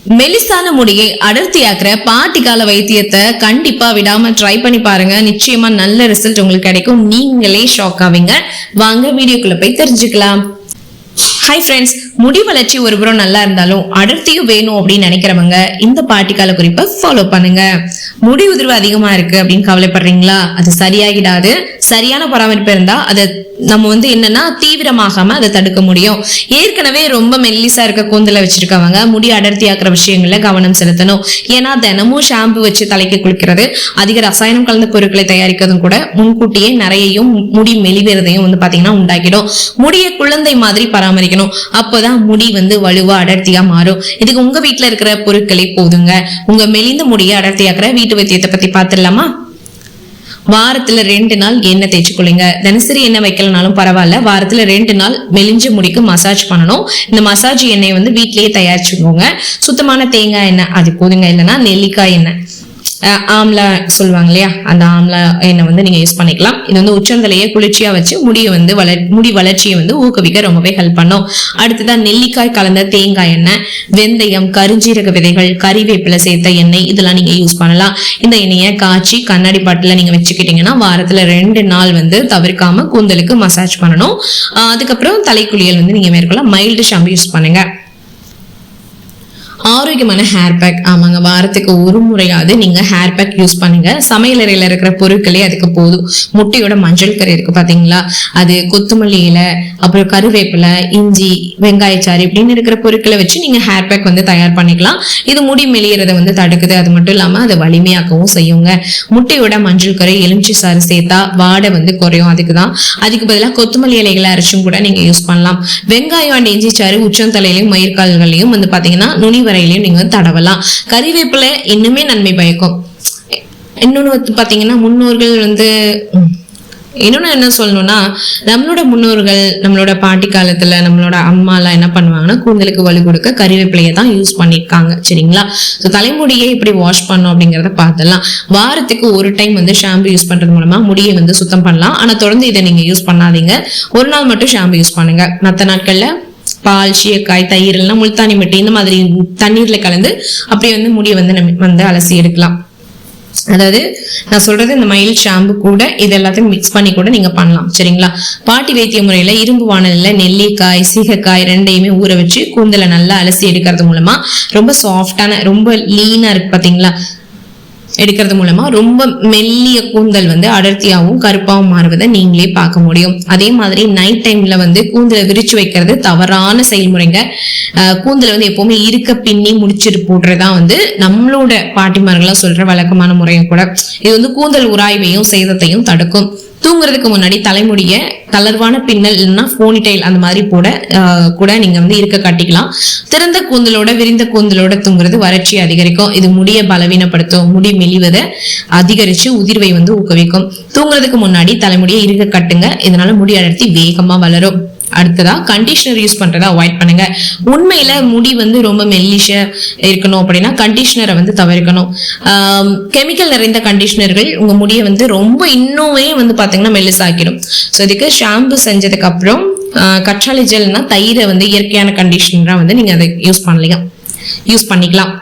மெலிசான முடியை அடர்த்தியாக்குற பாட்டி கால வைத்தியத்தை கண்டிப்பா விடாம ட்ரை பண்ணி பாருங்க. நிச்சயமா நல்ல ரிசல்ட் உங்களுக்கு கிடைக்கும். நீங்களே ஷாக் ஆவீங்க. வாங்க வீடியோக்குள்ள போய் தெரிஞ்சுக்கலாம். ஹாய் ஃப்ரெண்ட்ஸ், முடி வளர்ச்சி ஒரு புறம் நல்லா இருந்தாலும் அடர்த்தியும் வேணும் அப்படின்னு நினைக்கிறவங்க இந்த பாட்டிக்கால குறிப்பை ஃபாலோ பண்ணுங்க. முடி உதிர்வு அதிகமா இருக்கு அப்படின்னு கவலைப்படுறீங்களா? அது சரியாகிடாது. சரியான பராமரிப்பு இருந்தா அதை நம்ம என்னன்னா தீவிரமாகாம அதை தடுக்க முடியும். ஏற்கனவே ரொம்ப மெல்லிசா இருக்க கூந்தல வச்சிருக்கவங்க முடி அடர்த்தியாக்குற விஷயங்கள்ல கவனம் செலுத்தணும். ஏன்னா தினமும் ஷாம்பு வச்சு தலைக்கு குளிக்கிறது, அதிக ரசாயனம் கலந்த பொருட்களை தயாரிக்கிறதும் கூட முன்கூட்டியே நிறையையும் முடி மெலிவுறதையும் பாத்தீங்கன்னா உண்டாக்கிடும். முடிய குழந்தை மாதிரி பராமரிக்கணும். அப்போதான் முடி வலுவா அடர்த்தியா மாறும். இதுக்கு உங்க வீட்டுல இருக்கிற பொருட்களே போதுங்க. உங்க மெலிந்த முடிய அடர்த்தியாக்குற வீட்டு வைத்தியத்தை பத்தி பாத்துடலாமா? வாரத்துல 2 நாள் எண்ணெய் தேய்ச்சி கொள்ளுங்க. தினசரி எண்ணெய் வைக்கலனாலும் பரவாயில்ல. வாரத்துல 2 நாள் மெலிஞ்ச முடிக்கு மசாஜ் பண்ணணும். இந்த மசாஜ் எண்ணெய் வீட்லயே தயாரிச்சுக்கோங்க. சுத்தமான தேங்காய் எண்ணெய் அது போதுங்க. இல்லைன்னா நெல்லிக்காய் எண்ணெய், ஆம்லா சொல்லுவாங்க இல்லையா, அந்த ஆம்லா எண்ணெய் நீங்க யூஸ் பண்ணிக்கலாம். இது உச்சந்தலையை குளிர்ச்சியா வச்சு முடி வளர்ச்சியை ஊக்குவிக்க ரொம்பவே ஹெல்ப் பண்ணும். அடுத்ததான் நெல்லிக்காய் கலந்த தேங்காய் எண்ணெய், வெந்தயம், கருஞ்சீரக விதைகள், கறிவேப்பிலை சேர்த்த எண்ணெய் இதெல்லாம் நீங்க யூஸ் பண்ணலாம். இந்த எண்ணெயை காய்ச்சி கண்ணாடி பாட்டில நீங்க வச்சுக்கிட்டீங்கன்னா வாரத்துல 2 நாள் தவிர்க்காம கூந்தலுக்கு மசாஜ் பண்ணணும். அதுக்கப்புறம் தலைக்குளியல் நீங்க மேற்கொள்ள மைல்டு ஷாம்பு யூஸ் பண்ணுங்க. ஆரோக்கியமான ஹேர் பேக், ஆமாங்க, வாரத்துக்கு ஒரு முறையாவது நீங்க ஹேர் பேக் யூஸ் பண்ணுங்க. சமையலறையில இருக்கிற பொருட்களே அதுக்கு போதும். முட்டையோட மஞ்சள் கறி இருக்கு பாத்தீங்களா, அது, கொத்தமல்லி இலை, அப்புறம் கருவேப்பிலை, இஞ்சி, வெங்காயச்சாறு இப்படின்னு இருக்கிற பொருட்களை வச்சு நீங்க ஹேர் பேக் தயார் பண்ணிக்கலாம். இது முடி மெலியறதை தடுக்குது. அது மட்டும் இல்லாம அதை வலிமையாக்கவும் செய்யுங்க. முட்டையோட மஞ்சள் கறி, எலுமிச்சை சாறு சேர்த்தா வாடை குறையும். அதுக்கு பதிலாக கொத்தமல்லி இலைகளை அரைச்சும் கூட நீங்க யூஸ் பண்ணலாம். வெங்காயம் அண்ட் இஞ்சி சாறு உச்சந்தலையிலையும் மயிர்கால்களையும் பாத்தீங்கன்னா நுனி வரையிலையும் நீங்க தடவலாம். கறிவேப்பிலை இன்னுமே நன்மை பயக்கும். இன்னொன்னு பாத்தீங்கன்னா முன்னோர்கள் இன்னொன்னு என்ன சொல்லணும்னா, நம்மளோட முன்னோர்கள், நம்மளோட பாட்டி காலத்துல நம்மளோட அம்மா எல்லாம் என்ன பண்ணுவாங்கன்னா கூந்தலுக்கு வலு கொடுக்க கறிவேப்பிலையை தான் யூஸ் பண்ணிருக்காங்க. சரிங்களா? தலைமுடியை இப்படி வாஷ் பண்ணும் அப்படிங்கறத பார்த்தலாம். வாரத்துக்கு ஒரு டைம் ஷாம்பு யூஸ் பண்றது மூலமா முடியை சுத்தம் பண்ணலாம். ஆனா தொடர்ந்து இதை நீங்க யூஸ் பண்ணாதீங்க. ஒரு நாள் மட்டும் ஷாம்பு யூஸ் பண்ணுங்க. மற்ற நாட்கள்ல பால், சீயக்காய், தயிர் எல்லாம் முல்தானி மிட்டி இந்த மாதிரி தண்ணீர்ல கலந்து அப்படியே முடியை அலசி எடுக்கலாம். அதாவது நான் சொல்றது இந்த மயில் ஷாம்பு கூட இது எல்லாத்தையும் மிக்ஸ் பண்ணி கூட நீங்க பண்ணலாம். சரிங்களா? பாட்டி வைத்திய முறையில இரும்பு வாணல்ல நெல்லிக்காய், சீகக்காய் ரெண்டையுமே ஊற வச்சு கூந்தலை நல்லா அலசி எடுக்கிறது மூலமா ரொம்ப சாஃப்டான, ரொம்ப லீனா இருக்கு பாத்தீங்களா, எடுக்கிறது மூலமா ரொம்ப மெல்லிய கூந்தல் அடர்த்தியாவும் கருப்பாவும் மாறுவதை நீங்களே பார்க்க முடியும். அதே மாதிரி நைட் டைம்ல கூந்தலை விரிச்சு வைக்கிறது தவறான செயல்முறைங்க. கூந்தலை எப்பவுமே இருக்க பின்னி முடிச்சிட்டு போடுறதா நம்மளோட பாட்டிமார்கள்லாம் சொல்ற வழக்கமான முறையும் கூட. இது கூந்தல் உராய்வையும் சேதத்தையும் தடுக்கும். தூங்குறதுக்கு முன்னாடி தலைமுடிய தளர்வான பின்னல் இல்லைன்னா போனிடைல் அந்த மாதிரி கூட நீங்க இருக்க காட்டிக்கலாம். திறந்த கூந்தலோட விரிந்த கூந்தலோட தூங்குறது வறட்சி அதிகரிக்கும். இது முடிய பலவீனப்படுத்தும். முடி மெலிவதை அதிகரிச்சு உதிர்வை ஊக்குவிக்கும். தூங்குறதுக்கு முன்னாடி தலைமுடியை இருக்க கட்டுங்க. இதனால முடி அடர்த்தி வேகமா வளரும். அடுத்ததா கண்டிஷனர் யூஸ் பண்றதை அவாய்ட் பண்ணுங்க. உண்மையில முடி ரொம்ப மெல்லிஷ இருக்கணும் அப்படின்னா கண்டிஷனரை தவிர்க்கணும். கெமிக்கல் நிறைந்த கண்டிஷனர்கள் உங்க முடியை ரொம்ப இன்னுமே பாத்தீங்கன்னா மெல்லிசாக்கிடும். ஸோ இதுக்கு ஷாம்பு செஞ்சதுக்கு அப்புறம் கற்றாழை ஜெல்னா தயிரை இயற்கையான கண்டிஷனரா நீங்க அதை யூஸ் பண்ணிக்கலாம்.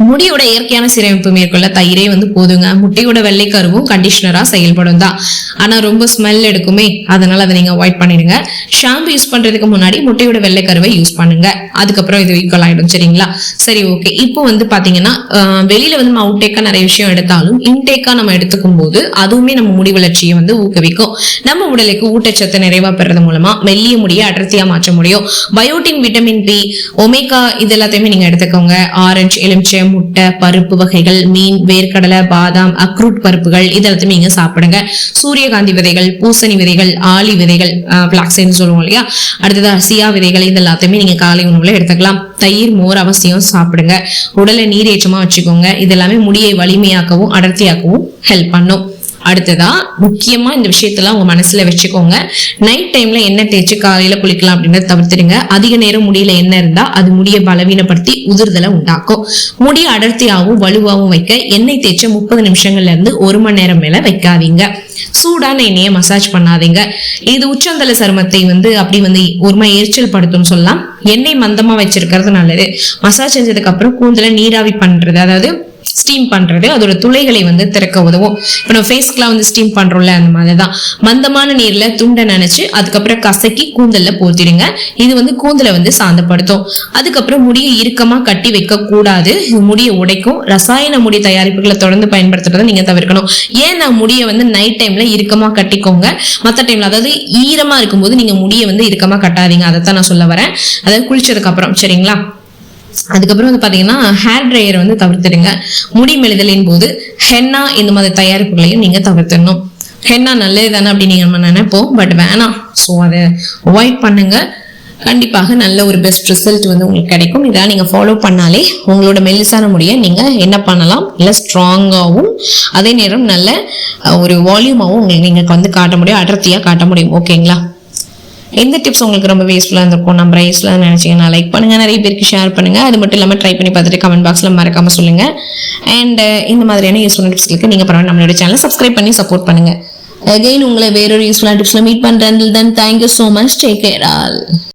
முடியோட இயற்கையான சீரமைப்பு மேற்கொள்ள தயிரே போதுங்க. முட்டையோட வெள்ளை கருவும் கண்டிஷனரா செயல்படும் தான். ஆனா ரொம்ப ஸ்மெல் எடுக்குமே, அதனால அதை நீங்க அவாய்ட் பண்ணிடுங்க. ஷாம்பு யூஸ் பண்றதுக்கு முன்னாடி முட்டையோட வெள்ளை கருவை யூஸ் பண்ணுங்க. அதுக்கப்புறம் இது ஈக்குவல் ஆயிடும். சரிங்களா? சரி, ஓகே. இப்போ பாத்தீங்கன்னா வெளியில நம்ம அவுட்டேக்கா நிறைய விஷயம் எடுத்தாலும் இன்டேக்கா நம்ம எடுத்துக்கும் போது அதுவுமே நம்ம முடி வளர்ச்சியை ஊக்குவிக்கும். நம்ம உடலுக்கு ஊட்டச்சத்து நிறைவா பெறது மூலமா மெல்லிய முடியை அடர்த்தியா மாற்ற முடியும். பயோட்டின், விட்டமின் பி, ஒமேகா இது எல்லாத்தையுமே நீங்க எடுத்துக்கோங்க. ஆரஞ்சு, எலுமிச்சை, முட்டை, பருப்பு வகைகள், மீன், வேர்க்கடலை, பாதாம், அக்ரூட் பருப்புகள் இதெல்லாத்தையும் நீங்க சாப்பிடுங்க. சூரியகாந்தி விதைகள், பூசணி விதைகள், ஆளி விதைகள், பிளாக்ஸைன்னு சொல்லுவோம் இல்லையா, அடுத்தது சியா விதைகள் இது எல்லாத்தையுமே நீங்க காலை உணவுல எடுத்துக்கலாம். தயிர், மோர் அவசியம் சாப்பிடுங்க. உடலை நீரேற்றமா வச்சுக்கோங்க. இது எல்லாமே முடியை வலிமையாக்கவும் அடர்த்தியாக்கவும் ஹெல்ப் பண்ணும். அடுத்ததா முக்கியமா இந்த விஷயத்தெல்லாம் உங்க மனசுல வச்சுக்கோங்க. நைட் டைம்ல எண்ணெய் தேய்ச்சி காலையில குளிக்கலாம் அப்படின்றத தவிர்த்துடுங்க. அதிக நேரம் முடியல எண்ணெய் இருந்தா அது முடிய பலவீனப்படுத்தி உதிர்தலை உண்டாக்கும். முடிய அடர்த்தியாகவும் வலுவாகவும் வைக்க எண்ணெய் தேய்ச்ச 30 நிமிஷங்கள்ல இருந்து 1 மணி நேரம் மேல வைக்காதீங்க. சூடான எண்ணெயை மசாஜ் பண்ணாதீங்க. இது உச்சந்தலை சருமத்தை வந்து அப்படி வந்து ஒரு மாதிரி எரிச்சல் படுத்தும்னு சொல்லலாம். எண்ணெய் மந்தமா வச்சிருக்கிறது நல்லது. மசாஜ் செஞ்சதுக்கு அப்புறம் கூந்தலை நீராவி பண்றது, அதாவது ஸ்டீம் பண்றது அதோட துளைகளை வந்து திறக்க உதவும். இப்ப நம்ம ஃபேஸ்க்குலாம் வந்து ஸ்டீம் பண்றோம்ல, அந்த மாதிரிதான் மந்தமான நீர்ல துண்டை நினைச்சு அதுக்கப்புறம் கசக்கி கூந்தல்ல போத்திடுங்க. இது வந்து கூந்தலை வந்து சாந்தப்படுத்தும். அதுக்கப்புறம் முடியை இறுக்கமா கட்டி வைக்க கூடாது. முடியை உடைக்கும். ரசாயன முடி தயாரிப்புகளை தொடர்ந்து பயன்படுத்துறதை நீங்க தவிர்க்கணும். ஏன்னா முடியை வந்து நைட் டைம்ல இறுக்கமா கட்டிக்கோங்க. மற்ற டைம்ல, அதாவது ஈரமா இருக்கும்போது நீங்க முடியை வந்து இறுக்கமா கட்டாதீங்க. அதைத்தான் நான் சொல்ல வரேன். அதாவது குளிச்சதுக்கு அப்புறம், சரிங்களா? அதுக்கப்புறம் வந்து பாத்தீங்கன்னா ஹேர் ட்ரையர் வந்து தவிர்த்துடுங்க. முடி மெலிதலின் போது ஹென்னா இந்த மாதிரி தயாரிப்புகளையும் நீங்க தவிர்த்திடணும். ஹென்னா நல்லது தானே அப்படின்னு நம்ம நினைப்போம், பட் வேணாம். ஸோ அதை அவாய்ட் பண்ணுங்க. கண்டிப்பாக நல்ல ஒரு பெஸ்ட் ரிசல்ட் வந்து உங்களுக்கு கிடைக்கும். இதெல்லாம் நீங்க ஃபாலோ பண்ணாலே உங்களோட மெல்லிசான முடியை நீங்க என்ன பண்ணலாம், இல்லை ஸ்ட்ராங்காகவும் அதே நேரம் நல்ல ஒரு வால்யூமாவும் உங்களுக்கு நீங்க வந்து காட்ட முடியும், அடர்த்தியா காட்ட முடியும். ஓகேங்களா? எந்த டிப்ஸ் உங்களுக்கு ரொம்ப யூஸ்ஃபுல்லா இருந்திருக்கும், நம்ம யூஸ்ஃபுல்லா நினைச்சீங்கன்னா லைக் பண்ணுங்க, நிறைய பேருக்கு ஷேர் பண்ணுங்க. அது மட்டும் இல்லாம ட்ரை பண்ணி பார்த்துட்டு கமெண்ட் பாக்ஸ்ல மறக்காம சொல்லுங்க. அண்ட் இந்த மாதிரியான யூஸ்ஃபுல்லான டிப்ஸ்களுக்கு நீங்க பரவாயில்ல நம்மளோட சேனலை சப்ஸ்கிரைப் பண்ணி சப்போர்ட் பண்ணுங்க. அகைன் உங்களை வேறொரு யூஸ்ஃபுல்லான டிப்ஸ்ல மீட் பண்றேன். Then thank you so much. Take care all.